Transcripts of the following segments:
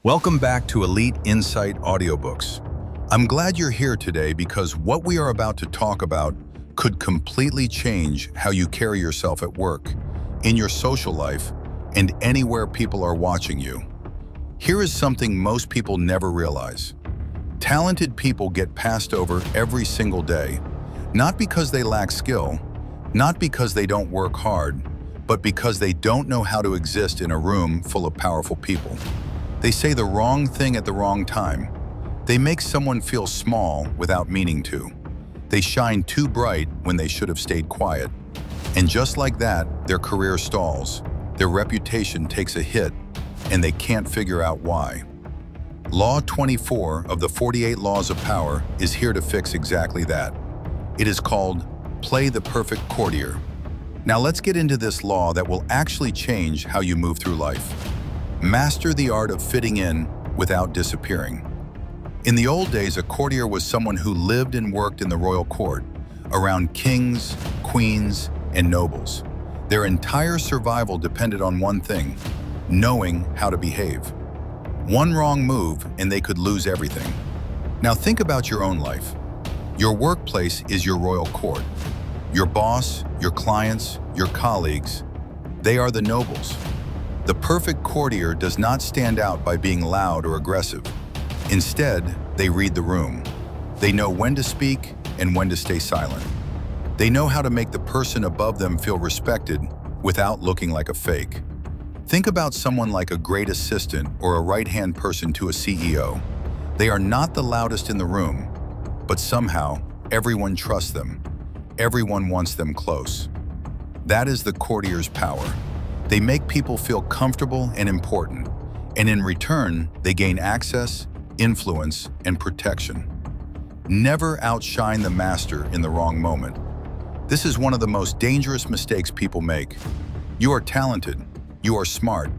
Welcome back to Elite Insight Audiobooks. I'm glad you're here today because what we are about to talk about could completely change how you carry yourself at work, in your social life, and anywhere people are watching you. Here is something most people never realize. Talented people get passed over every single day, not because they lack skill, not because they don't work hard, but because they don't know how to exist in a room full of powerful people. They say the wrong thing at the wrong time. They make someone feel small without meaning to. They shine too bright when they should have stayed quiet. And just like that, their career stalls, their reputation takes a hit, and they can't figure out why. Law 24 of the 48 Laws of Power is here to fix exactly that. It is called Play the Perfect Courtier. Now let's get into this law that will actually change how you move through life. Master the art of fitting in without disappearing. In the old days, a courtier was someone who lived and worked in the royal court, around kings, queens, and nobles. Their entire survival depended on one thing: knowing how to behave. One wrong move and they could lose everything. Now think about your own life. Your workplace is your royal court. Your boss, your clients, your colleagues, they are the nobles. The perfect courtier does not stand out by being loud or aggressive. Instead, they read the room. They know when to speak and when to stay silent. They know how to make the person above them feel respected without looking like a fake. Think about someone like a great assistant or a right-hand person to a CEO. They are not the loudest in the room, but somehow everyone trusts them. Everyone wants them close. That is the courtier's power. They make people feel comfortable and important, and in return, they gain access, influence, and protection. Never outshine the master in the wrong moment. This is one of the most dangerous mistakes people make. You are talented, you are smart,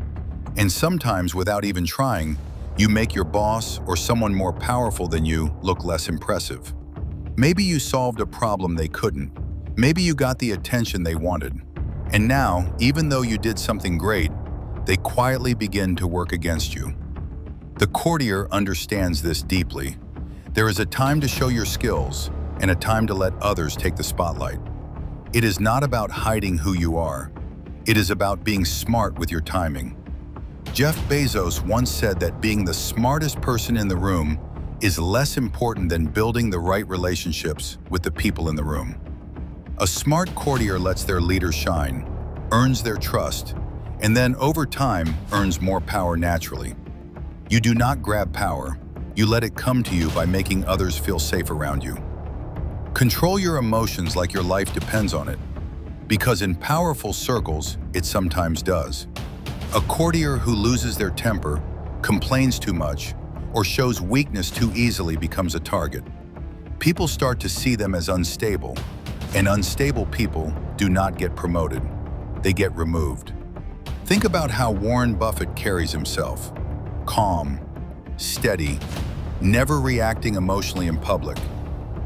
and sometimes without even trying, you make your boss or someone more powerful than you look less impressive. Maybe you solved a problem they couldn't. Maybe you got the attention they wanted. And now, even though you did something great, they quietly begin to work against you. The courtier understands this deeply. There is a time to show your skills and a time to let others take the spotlight. It is not about hiding who you are. It is about being smart with your timing. Jeff Bezos once said that being the smartest person in the room is less important than building the right relationships with the people in the room. A smart courtier lets their leader shine, earns their trust, and then over time earns more power naturally. You do not grab power, you let it come to you by making others feel safe around you. Control your emotions like your life depends on it, because in powerful circles, it sometimes does. A courtier who loses their temper, complains too much, or shows weakness too easily becomes a target. People start to see them as unstable, and unstable people do not get promoted. They get removed. Think about how Warren Buffett carries himself. Calm, steady, never reacting emotionally in public.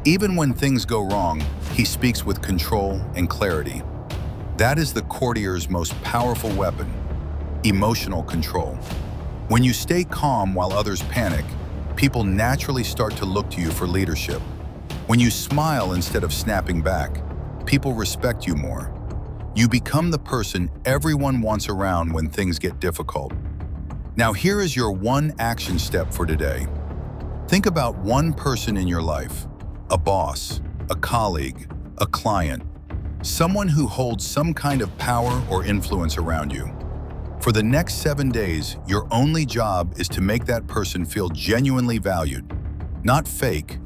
Even when things go wrong, he speaks with control and clarity. That is the courtier's most powerful weapon: emotional control. When you stay calm while others panic, people naturally start to look to you for leadership. When you smile instead of snapping back, people respect you more. You become the person everyone wants around when things get difficult. Now here is your one action step for today. Think about one person in your life: a boss, a colleague, a client, someone who holds some kind of power or influence around you. For the next 7 days, your only job is to make that person feel genuinely valued. Not fake,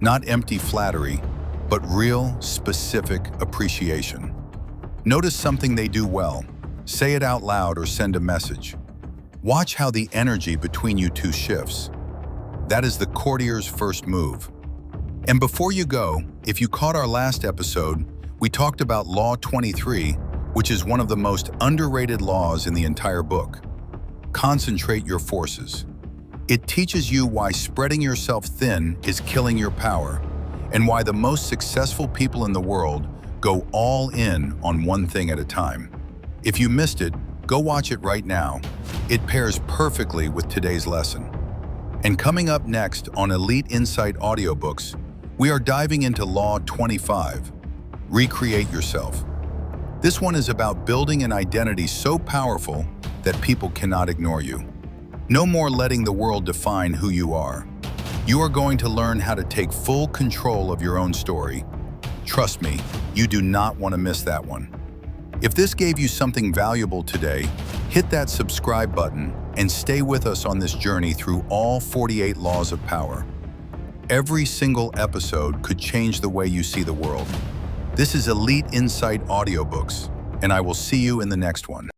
not empty flattery, but real, specific appreciation. Notice something they do well. Say it out loud or send a message. Watch how the energy between you two shifts. That is the courtier's first move. And before you go, if you caught our last episode, we talked about Law 23, which is one of the most underrated laws in the entire book. Concentrate your forces. It teaches you why spreading yourself thin is killing your power, and why the most successful people in the world go all in on one thing at a time. If you missed it, go watch it right now. It pairs perfectly with today's lesson. And coming up next on Elite Insight Audiobooks, we are diving into Law 25, Recreate Yourself. This one is about building an identity so powerful that people cannot ignore you. No more letting the world define who you are. You are going to learn how to take full control of your own story. Trust me, you do not want to miss that one. If this gave you something valuable today, hit that subscribe button and stay with us on this journey through all 48 laws of power. Every single episode could change the way you see the world. This is Elite Insight Audiobooks, and I will see you in the next one.